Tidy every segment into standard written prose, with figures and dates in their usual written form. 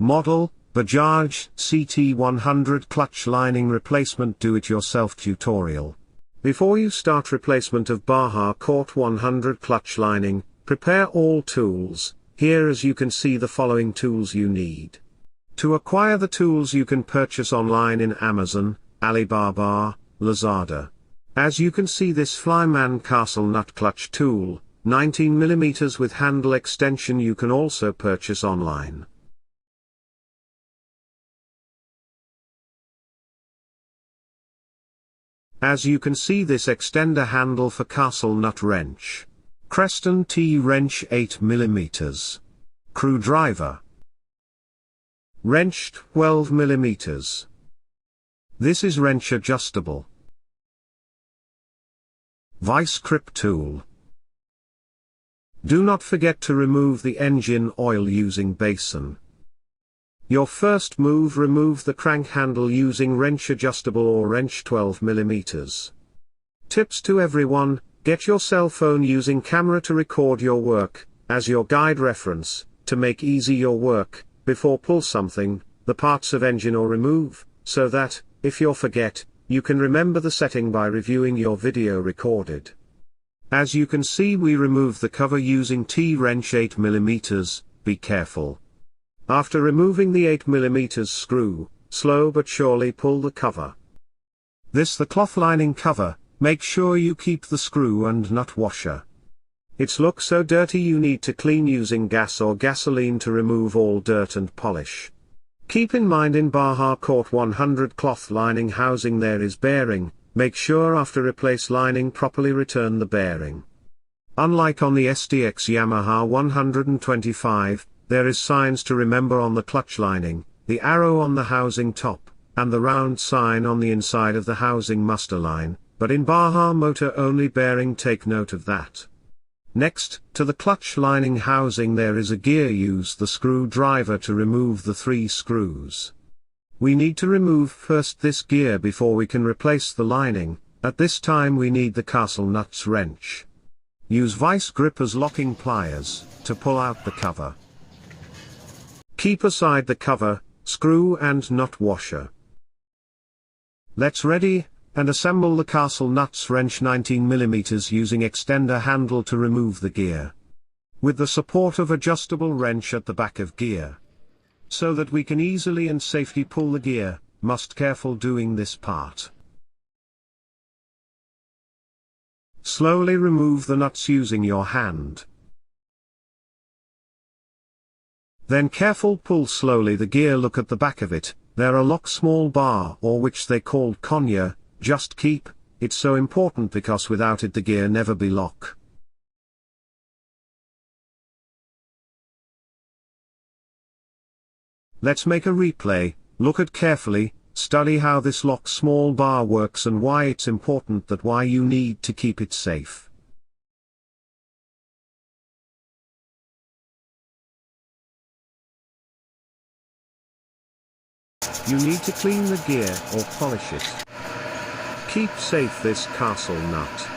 Model, Bajaj CT 100 clutch lining replacement do-it-yourself tutorial. Before you start replacement of Bajaj CT 100 clutch lining, prepare all tools. Here as you can see the following tools you need. To acquire the tools you can purchase online in Amazon, Alibaba, Lazada. As you can see this Flyman Castle nut clutch tool, 19mm with handle extension you can also purchase online. As you can see this extender handle for castle nut wrench. Creston T wrench 8mm. Screwdriver. Wrench 12mm. This is wrench adjustable. Vice grip tool. Do not forget to remove the engine oil using basin. Your first move, remove the crank handle using wrench adjustable or wrench 12mm. Tips to everyone: get your cell phone using camera to record your work, as your guide reference, to make easy your work. Before pull something, the parts of engine or remove, so that, if you forget, you can remember the setting by reviewing your video recorded. As you can see we remove the cover using T-wrench 8mm, be careful. After removing the 8mm screw, slow but surely pull the cover. This the cloth lining cover, make sure you keep the screw and nut washer. It's look so dirty you need to clean using gas or gasoline to remove all dirt and polish. Keep in mind in Bajaj CT 100 cloth lining housing there is bearing, make sure after replace lining properly return the bearing. Unlike on the SDX Yamaha 125, there is signs to remember on the clutch lining, the arrow on the housing top, and the round sign on the inside of the housing must align, but in Bajaj motor only bearing, take note of that. Next, to the clutch lining housing there is a gear, use the screwdriver to remove the 3 screws. We need to remove first this gear before we can replace the lining. At this time we need the castle nuts wrench. Use vice grip as locking pliers, to pull out the cover. Keep aside the cover, screw and nut washer. Let's ready, and assemble the castle nuts wrench 19mm using extender handle to remove the gear. With the support of adjustable wrench at the back of gear. So that we can easily and safely pull the gear, must careful doing this part. Slowly remove the nuts using your hand. Then careful pull slowly the gear, look at the back of it, there are lock small bar or which they called conure, just keep, it's so important because without it the gear never be lock. Let's make a replay, look at carefully, study how this lock small bar works and why it's important, that why you need to keep it safe. You need to clean the gear or polish it. Keep safe this castle nut.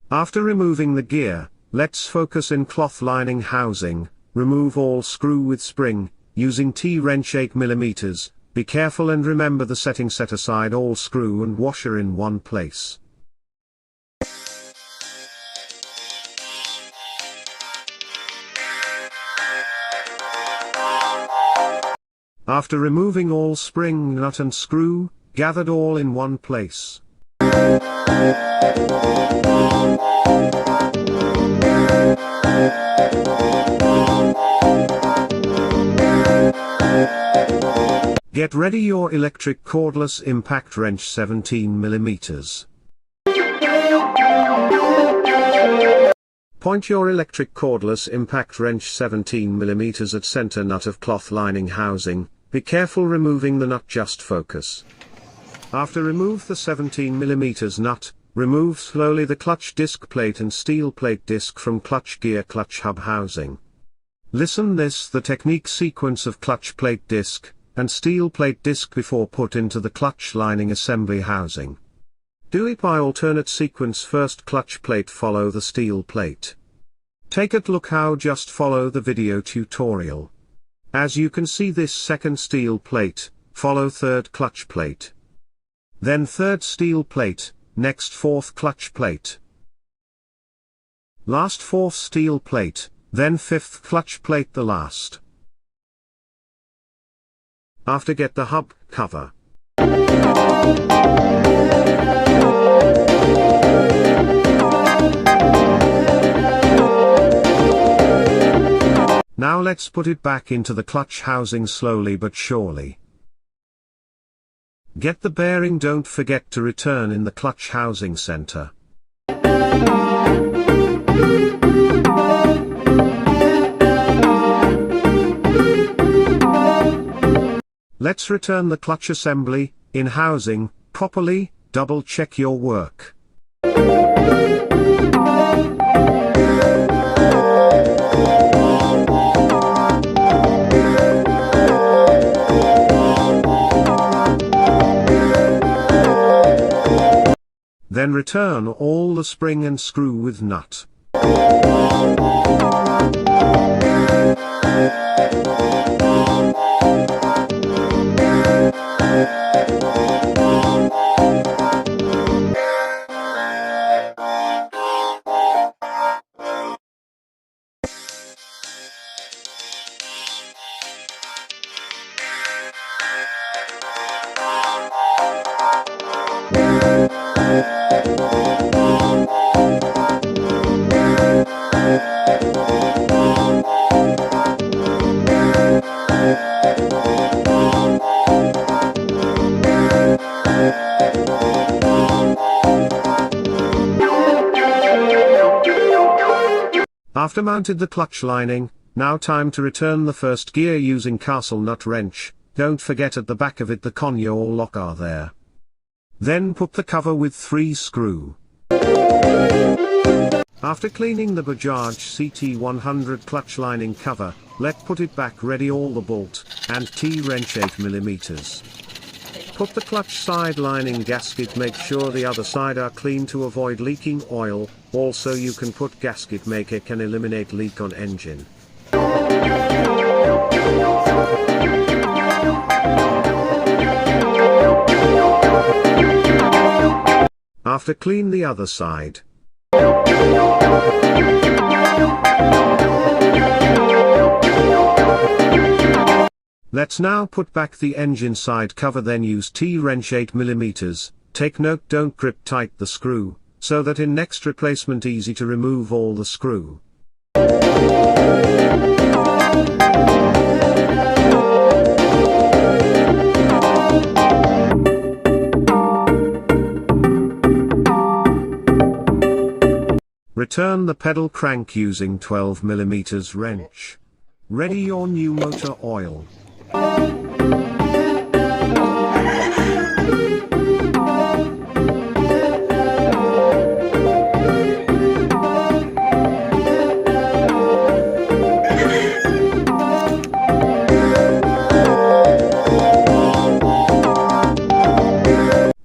After removing the gear, let's focus in cloth lining housing, remove all screw with spring, using T-wrench 8mm, be careful and remember the setting, set aside all screw and washer in one place. After removing all spring, nut and screw, gathered all in one place. Get ready your electric cordless impact wrench 17mm. Point your electric cordless impact wrench 17mm at center nut of cloth lining housing, Be careful removing the nut, just focus. After remove the 17mm nut, remove slowly the clutch disc plate and steel plate disc from clutch gear clutch hub housing. Listen this the technique sequence of clutch plate disc and steel plate disc before put into the clutch lining assembly housing. Do it by alternate sequence, first clutch plate follow the steel plate. Take a look how, just follow the video tutorial. As you can see, this second steel plate, follow third clutch plate. Then third steel plate, next fourth clutch plate. Last fourth steel plate, then fifth clutch plate the last. After get the hub cover. Now let's put it back into the clutch housing slowly but surely. Get the bearing, don't forget to return in the clutch housing center. Let's return the clutch assembly in housing properly, double check your work. Then return all the spring and screw with nut. After mounted the clutch lining, now time to return the first gear using castle nut wrench. Don't forget at the back of it the conure lock are there. Then put the cover with 3 screw. After cleaning the Bajaj CT 100 clutch lining cover, let put it back ready all the bolt and T-wrench 8mm. Put the clutch side lining gasket, make sure the other side are clean to avoid leaking oil. Also you can put gasket maker, can eliminate leak on engine. After clean the other side. Let's now put back the engine side cover, then use T-wrench 8mm. Take note, don't grip tight the screw, so that in next replacement easy to remove all the screw. Return the pedal crank using 12mm wrench. Ready your new motor oil.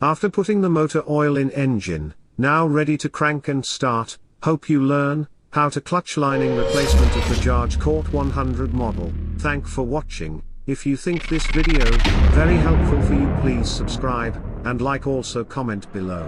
After putting the motor oil in engine, now ready to crank and start. Hope you learn how to clutch lining replacement of Bajaj CT 100 model. Thank for watching. If you think this video very helpful for you, please subscribe and like, also comment below.